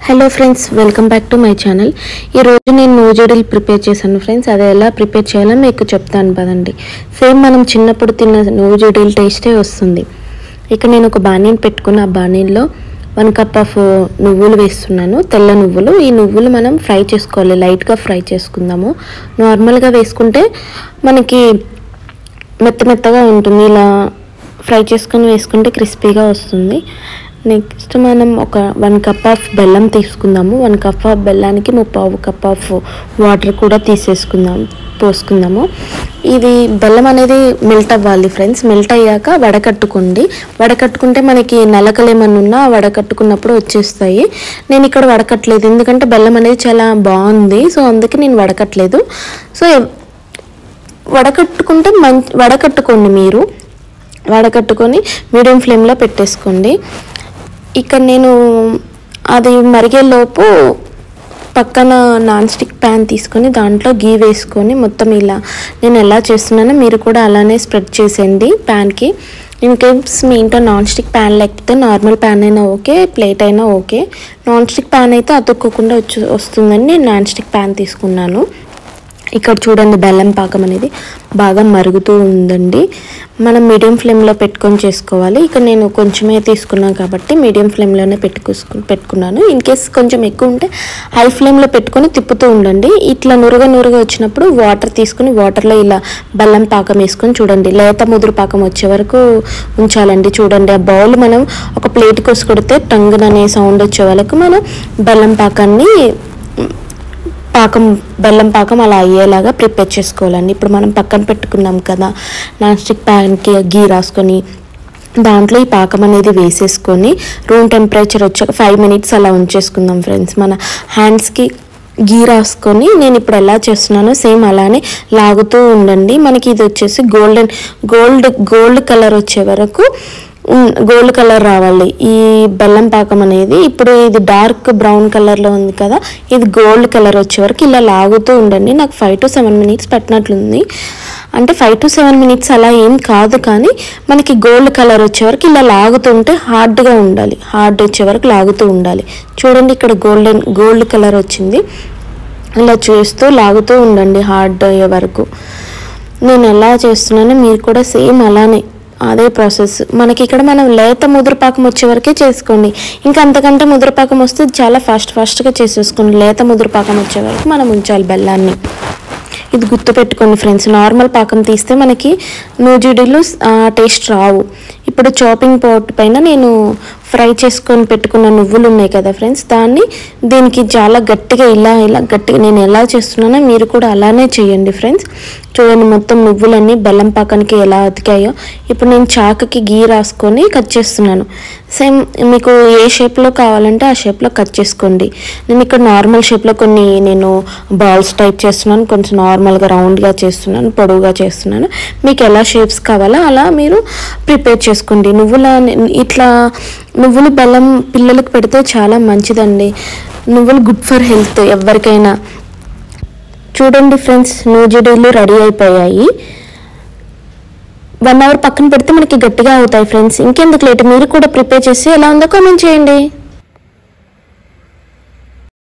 Hello friends, welcome back to my channel. ఈరోజు నేను నూజిడీలు prepare చేశాను ఫ్రెండ్స్. అది ఎలా ప్రిపేర్ చేయాలో మీకు చెప్తాను పదండి. సేమ్ మనం చిన్నప్పుడు తిన్న నూజిడీలు టేస్టే వస్తుంది. ఇక నేను ఒక బాణీని పెట్టుకుని ఆ బాణీలో 1 కప్ ఆఫ్ నువ్వులు వేస్తున్నాను, తెల్ల నువ్వులు. ఈ నువ్వులు మనం ఫ్రై చేసుకోవాలి, లైట్గా ఫ్రై చేసుకుందాము. నార్మల్గా వేసుకుంటే మనకి మెత్తగా ఉంటుంది, ఇలా ఫ్రై చేసుకొని వేసుకుంటే క్రిస్పీగా వస్తుంది. నెక్స్ట్ మనం ఒక 1 కప్ ఆఫ్ బెల్లం తీసుకుందాము. 1 కప్ ఆఫ్ బెల్లానికి 3/4 కప్ ఆఫ్ వాటర్ కూడా పోసుకుందాము. ఇది బెల్లం అనేది మెల్ట్ అవ్వాలి ఫ్రెండ్స్. మెల్ట్ అయ్యాక వడకట్టుకోండి. వడకట్టుకుంటే మనకి నలకలు ఏమన్నా ఉన్నా వడకట్టుకున్నప్పుడు వచ్చేస్తాయి. నేను ఇక్కడ వడకట్టలేదు, ఎందుకంటే బెల్లం అనేది చాలా బాగుంది, సో అందుకే నేను వడకట్టలేదు. సో వడకట్టుకోండి, మీరు వడకట్టుకొని మీడియం ఫ్లేమ్లో పెట్టేసుకోండి. ఇక్కడ నేను అది మరిగేలోపు పక్కన నాన్ స్టిక్ ప్యాన్ తీసుకొని దాంట్లో గీ వేసుకొని మొత్తం ఇలా నేను ఎలా చేస్తున్నానో మీరు కూడా అలానే స్ప్రెడ్ చేసేయండి ప్యాన్కి. ఇన్ కేస్ మీ ఇంట్లో నాన్ స్టిక్ ప్యాన్ లేకపోతే నార్మల్ ప్యాన్ అయినా ఓకే, ప్లేట్ అయినా ఓకే. నాన్ స్టిక్ ప్యాన్ అయితే అతుక్కోకుండా వస్తుందని నేను నాన్ స్టిక్ ప్యాన్ తీసుకున్నాను. ఇక్కడ చూడండి, బెల్లం పాకం అనేది బాగా మరుగుతూ ఉందండి. మనం మీడియం ఫ్లేమ్లో పెట్టుకొని చేసుకోవాలి. ఇక్కడ నేను కొంచెమే తీసుకున్నాను కాబట్టి మీడియం ఫ్లేమ్లోనే పెట్టుకున్నాను. ఇన్ కేస్ కొంచెం ఎక్కువ ఉంటే హై ఫ్లేమ్లో పెట్టుకొని తిప్పుతూ ఉండండి. ఇట్లా నురుగా వచ్చినప్పుడు వాటర్ తీసుకుని వాటర్లో ఇలా బెల్లం పాకం వేసుకొని చూడండి, లేత ముదురు పాకం వచ్చే వరకు ఉంచాలండి. చూడండి, ఆ బౌల్ మనం ఒక ప్లేట్కి వచ్చి కొడితే టంగుననే సౌండ్ వచ్చే వరకు మనం బెల్లం పాకం అలా అయ్యేలాగా ప్రిపేర్ చేసుకోవాలండి. ఇప్పుడు మనం పక్కన పెట్టుకున్నాం కదా నాన్ స్టిక్ ప్యాన్కి గీ రాసుకొని దాంట్లో ఈ పాకం అనేది వేసేసుకొని రూమ్ టెంపరేచర్ వచ్చాక 5 మినిట్స్ అలా ఉంచేసుకుందాం ఫ్రెండ్స్. మన హ్యాండ్స్కి గీ రాసుకొని నేను ఇప్పుడు ఎలా చేస్తున్నానో సేమ్ అలానే లాగుతూ ఉండండి. మనకి ఇది వచ్చేసి గోల్డ్ కలర్ వచ్చే వరకు గోల్డ్ కలర్ రావాలి ఈ బెల్లం పాకం అనేది. ఇప్పుడు ఇది డార్క్ బ్రౌన్ కలర్లో ఉంది కదా, ఇది గోల్డ్ కలర్ వచ్చే వరకు ఇలా లాగుతూ ఉండండి. నాకు 5 to 7 మినిట్స్ పట్టినట్లుంది. అంటే 5 to 7 మినిట్స్ అలా ఏం కాదు, కానీ మనకి గోల్డ్ కలర్ వచ్చే వరకు ఇలా లాగుతుంటే హార్డ్గా ఉండాలి, హార్డ్ వచ్చే వరకు లాగుతూ ఉండాలి. చూడండి, ఇక్కడ గోల్డ్ కలర్ వచ్చింది. ఇలా చేస్తూ లాగుతూ ఉండండి హార్డ్ అయ్యే వరకు. నేను ఎలా చేస్తున్నానో మీరు కూడా సేమ్ అలానే అదే ప్రాసెస్. మనకి ఇక్కడ మనం లేత ముదురుపాకం వచ్చే వరకే చేసుకోండి. ఇంకా అంతకంటే ముదురుపాకం వస్తే చాలా ఫాస్ట్గా చేసేసుకోండి. లేత ముదురుపాకం వచ్చే వరకు మనం ఉంచాలి బెల్లాన్ని. ఇది గుర్తుపెట్టుకోండి ఫ్రెండ్స్, నార్మల్ పాకం తీస్తే మనకి నూజిడీలు టేస్ట్ రావు. ఇప్పుడు చాపింగ్ పోట్ పైన నేను ఫ్రై చేసుకొని పెట్టుకున్న నువ్వులు ఉన్నాయి కదా ఫ్రెండ్స్, దీనికి చాలా గట్టిగా ఇలా గట్టిగా నేను ఎలా చేస్తున్నానో మీరు కూడా అలానే చేయండి ఫ్రెండ్స్. చూడండి, మొత్తం నువ్వులన్నీ బెల్లం పాకానికి ఎలా అతికాయో. ఇప్పుడు నేను చాకుకి గీ రాసుకొని కట్ చేస్తున్నాను. సేమ్ మీకు ఏ షేప్లో కావాలంటే ఆ షేప్లో కట్ చేసుకోండి. నేను ఇక్కడ నార్మల్ షేప్లో నేను బాల్స్ టైప్ చేస్తున్నాను, కొంచెం నార్మల్గా రౌండ్గా చేస్తున్నాను, పొడవుగా చేస్తున్నాను. మీకు ఎలా షేప్స్ కావాలో అలా మీరు ప్రిపేర్ చేసుకోండి. నువ్వులు బెల్లం పిల్లలకు పెడితే చాలా మంచిదండి. నువ్వులు గుడ్ ఫర్ హెల్త్ ఎవరికైనా. చూడండి ఫ్రెండ్స్, నూజిడీలు రెడీ అయిపోయాయి. 1 hour పక్కన పెడితే మనకి గట్టిగా అవుతాయి ఫ్రెండ్స్. ఇంకెందుకు లేట్, మీరు కూడా ప్రిపేర్ చేసి ఎలా ఉందో కామెంట్ చేయండి.